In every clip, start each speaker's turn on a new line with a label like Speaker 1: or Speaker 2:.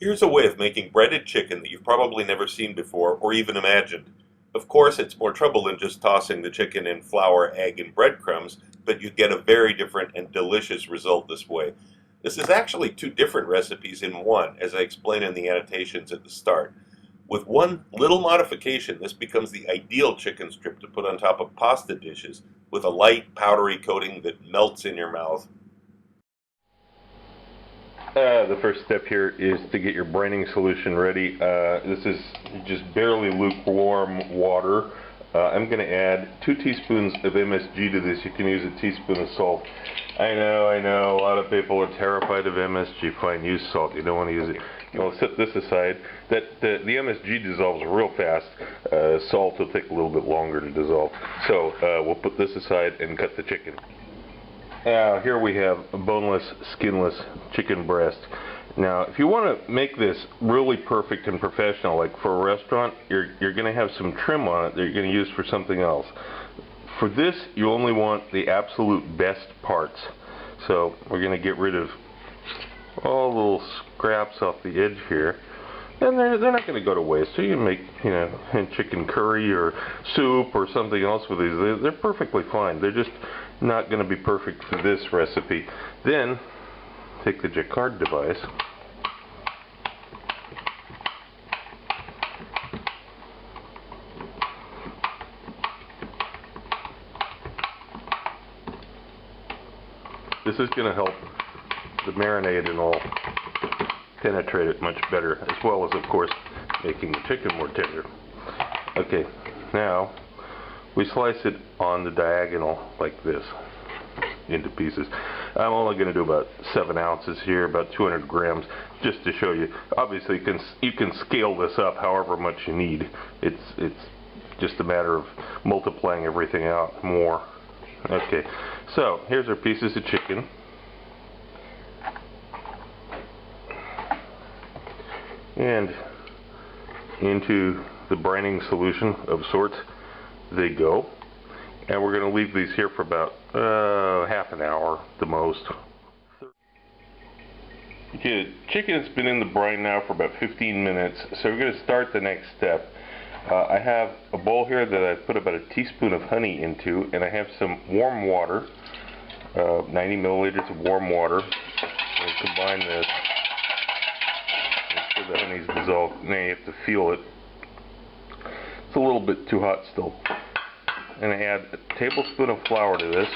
Speaker 1: Here's a way of making breaded chicken that you've probably never seen before or even imagined. Of course, it's more trouble than just tossing the chicken in flour, egg, and breadcrumbs, but you get a very different and delicious result this way. This is actually two different recipes in one, as I explain in the annotations at the start. With one little modification, this becomes the ideal chicken strip to put on top of pasta dishes with a light, powdery coating that melts in your mouth.
Speaker 2: The first step here is to get your brining solution ready. This is just barely lukewarm water. I'm going to add 2 teaspoons of MSG to this. You can use a teaspoon of salt. I know, a lot of people are terrified of MSG. Fine, use salt. You don't want to use it. I'll set this aside. The MSG dissolves real fast. Salt will take a little bit longer to dissolve. So we'll put this aside and cut the chicken. Now here we have a boneless, skinless chicken breast. Now if you want to make this really perfect and professional, like for a restaurant, you're going to have some trim on it that you're going to use for something else. For this, you only want the absolute best parts. So we're going to get rid of all the little scraps off the edge here. And they're not going to go to waste. So you can make, chicken curry or soup or something else with these. They're perfectly fine. They're just not going to be perfect for this recipe. Then take the jacquard device. This is going to help the marinade and all penetrate it much better, as well as, of course, making the chicken more tender. Okay, now we slice it on the diagonal like this into pieces. I'm only going to do about 7 ounces here, about 200 grams, just to show you. Obviously, you can scale this up however much you need. It's just a matter of multiplying everything out more. Okay, so here's our pieces of chicken. And into the brining solution of sorts they go. And we're going to leave these here for about half an hour, the most. Okay, the chicken's been in the brine now for about 15 minutes, so we're going to start the next step. I have a bowl here that I've put about a teaspoon of honey into, and I have some warm water, 90 milliliters of warm water. We'll combine this. Make sure the honey's dissolved. Now you have to feel it. It's a little bit too hot still. And I add a tablespoon of flour to this.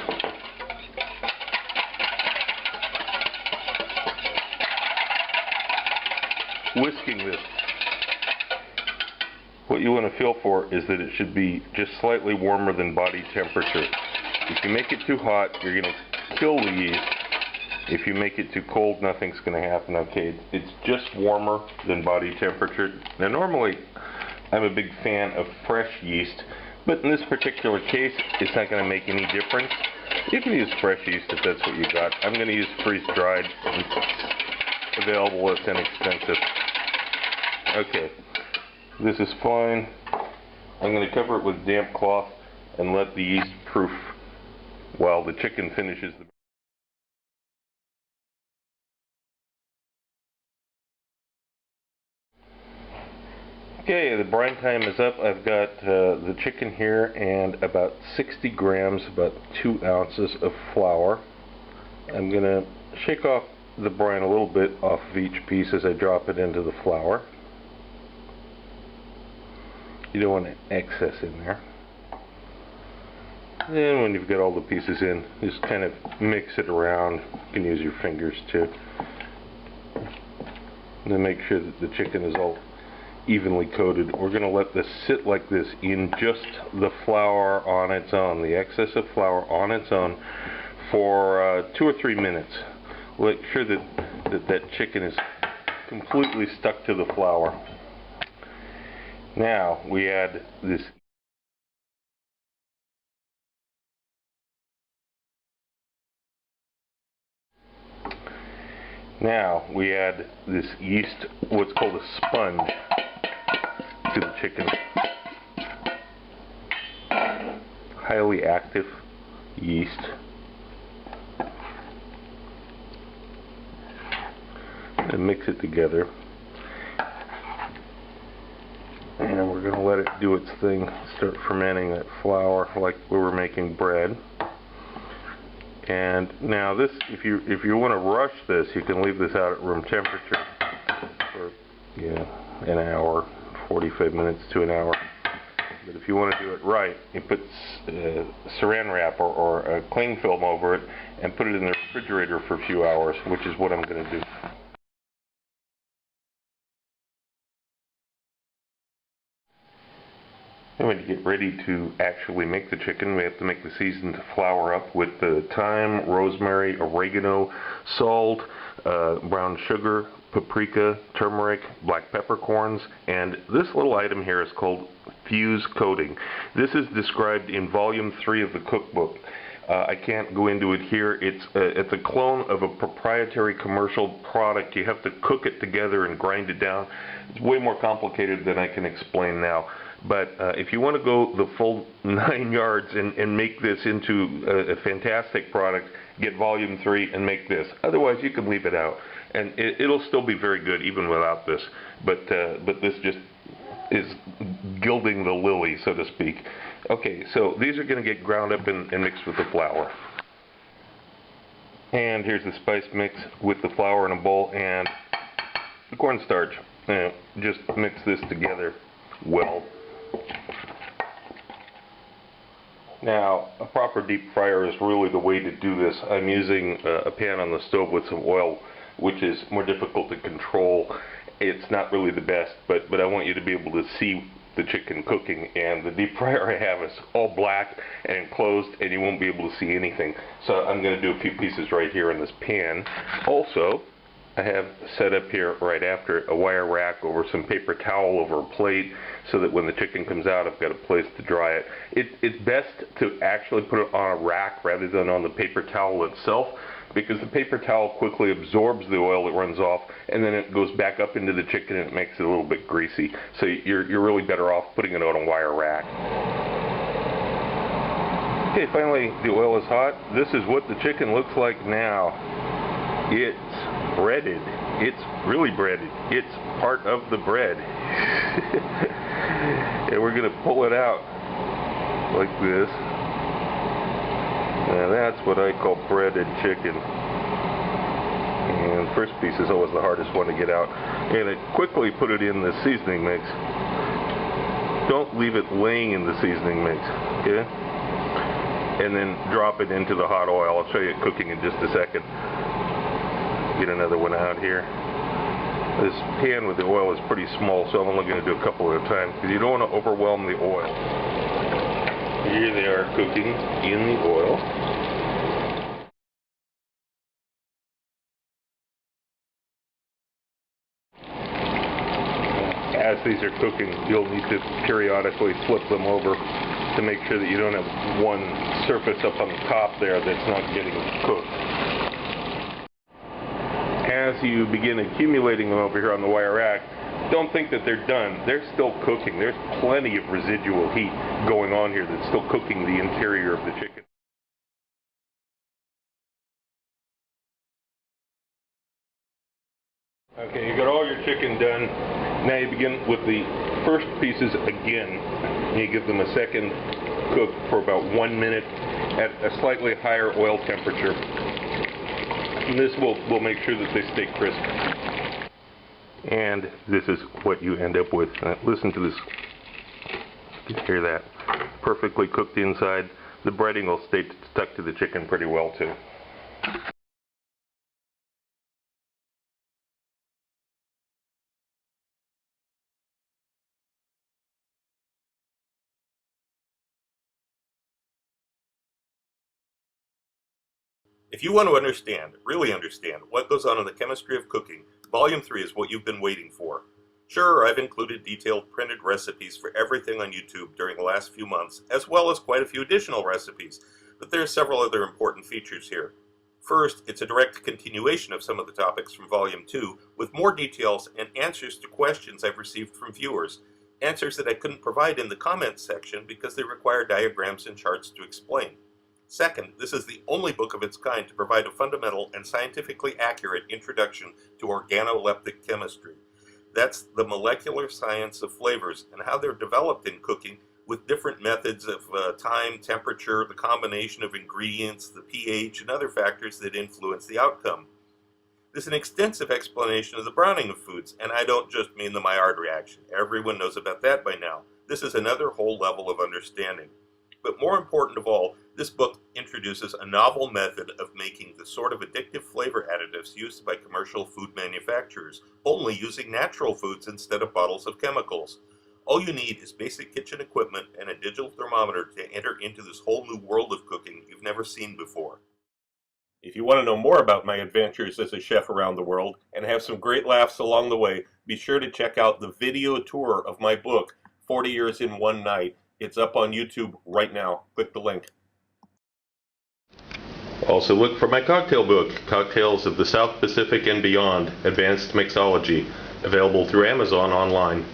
Speaker 2: Whisking this. What you want to feel for is that it should be just slightly warmer than body temperature. If you make it too hot, you're going to kill the yeast. If you make it too cold, nothing's going to happen. Okay, it's just warmer than body temperature. Now normally, I'm a big fan of fresh yeast, but in this particular case, it's not going to make any difference. You can use fresh yeast if that's what you got. I'm going to use freeze-dried. It's available, it's inexpensive. Okay, this is fine. I'm going to cover it with a damp cloth and let the yeast proof while the chicken finishes the... Okay, the brine time is up. I've got the chicken here and about 60 grams, about 2 ounces of flour. I'm going to shake off the brine a little bit off of each piece as I drop it into the flour. You don't want excess in there. And when you've got all the pieces in, just kind of mix it around. You can use your fingers too. And then make sure that the chicken is all evenly coated. We're going to let this sit like this in just the flour on its own, the excess of flour on its own, for 2 or 3 minutes. Make sure that chicken is completely stuck to the flour. Now we add this yeast, what's called a sponge, to the chicken. Highly active yeast. And mix it together. And we're going to let it do its thing, start fermenting that flour like we were making bread. And now this, if you want to rush this, you can leave this out at room temperature for an hour, 45 minutes to an hour. But if you want to do it right, you put saran wrap or a cling film over it and put it in the refrigerator for a few hours, which is what I'm going to do. And when you get ready to actually make the chicken, we have to make the seasoned flour up with the thyme, rosemary, oregano, salt, brown sugar, paprika, turmeric, black peppercorns, and this little item here is called fuse coating. This is described in volume 3 of the cookbook. I can't go into it here. It's a clone of a proprietary commercial product. You have to cook it together and grind it down. It's way more complicated than I can explain now. But if you want to go the full 9 yards and make this into a fantastic product, get volume 3 and make this. Otherwise, you can leave it out. And it'll still be very good even without this. But this just is gilding the lily, so to speak. Okay, so these are going to get ground up and mixed with the flour. And here's the spice mix with the flour in a bowl and the cornstarch. Just mix this together well. Now, a proper deep fryer is really the way to do this. I'm using a pan on the stove with some oil, which is more difficult to control. It's not really the best, but I want you to be able to see the chicken cooking, and the deep fryer I have is all black and enclosed, and you won't be able to see anything. So I'm going to do a few pieces right here in this pan. Also, I have set up here right after a wire rack over some paper towel over a plate so that when the chicken comes out I've got a place to dry it. It's best to actually put it on a rack rather than on the paper towel itself, because the paper towel quickly absorbs the oil that runs off and then it goes back up into the chicken and it makes it a little bit greasy. So you're really better off putting it on a wire rack. Okay, finally the oil is hot. This is what the chicken looks like now. It's breaded. It's really breaded. It's part of the bread. And we're going to pull it out like this. And that's what I call breaded chicken. And the first piece is always the hardest one to get out. And I quickly put it in the seasoning mix. Don't leave it laying in the seasoning mix, okay? And then drop it into the hot oil. I'll show you it cooking in just a second. Get another one out here. This pan with the oil is pretty small, so I'm only going to do a couple at a time because you don't want to overwhelm the oil. Here they are cooking in the oil. As these are cooking, you'll need to periodically flip them over to make sure that you don't have one surface up on the top there that's not getting cooked. As you begin accumulating them over here on the wire rack, don't think that they're done. They're still cooking. There's plenty of residual heat going on here that's still cooking the interior of the chicken. Okay, you got all your chicken done. Now you begin with the first pieces again. You give them a second cook for about 1 minute at a slightly higher oil temperature. And this will make sure that they stay crisp. And this is what you end up with. Listen to this. You can hear that. Perfectly cooked inside. The breading will stay stuck to the chicken pretty well too.
Speaker 1: If you want to understand, really understand, what goes on in the chemistry of cooking, Volume 3 is what you've been waiting for. Sure, I've included detailed printed recipes for everything on YouTube during the last few months, as well as quite a few additional recipes, but there are several other important features here. First, it's a direct continuation of some of the topics from Volume 2, with more details and answers to questions I've received from viewers, answers that I couldn't provide in the comments section because they require diagrams and charts to explain. Second, this is the only book of its kind to provide a fundamental and scientifically accurate introduction to organoleptic chemistry. That's the molecular science of flavors and how they're developed in cooking with different methods of time, temperature, the combination of ingredients, the pH, and other factors that influence the outcome. There's an extensive explanation of the browning of foods, and I don't just mean the Maillard reaction. Everyone knows about that by now. This is another whole level of understanding. But more important of all, this book introduces a novel method of making the sort of addictive flavor additives used by commercial food manufacturers, only using natural foods instead of bottles of chemicals. All you need is basic kitchen equipment and a digital thermometer to enter into this whole new world of cooking you've never seen before. If you want to know more about my adventures as a chef around the world and have some great laughs along the way, be sure to check out the video tour of my book, 40 Years in One Night. It's up on YouTube right now. Click the link.
Speaker 2: Also look for my cocktail book, Cocktails of the South Pacific and Beyond, Advanced Mixology, available through Amazon online.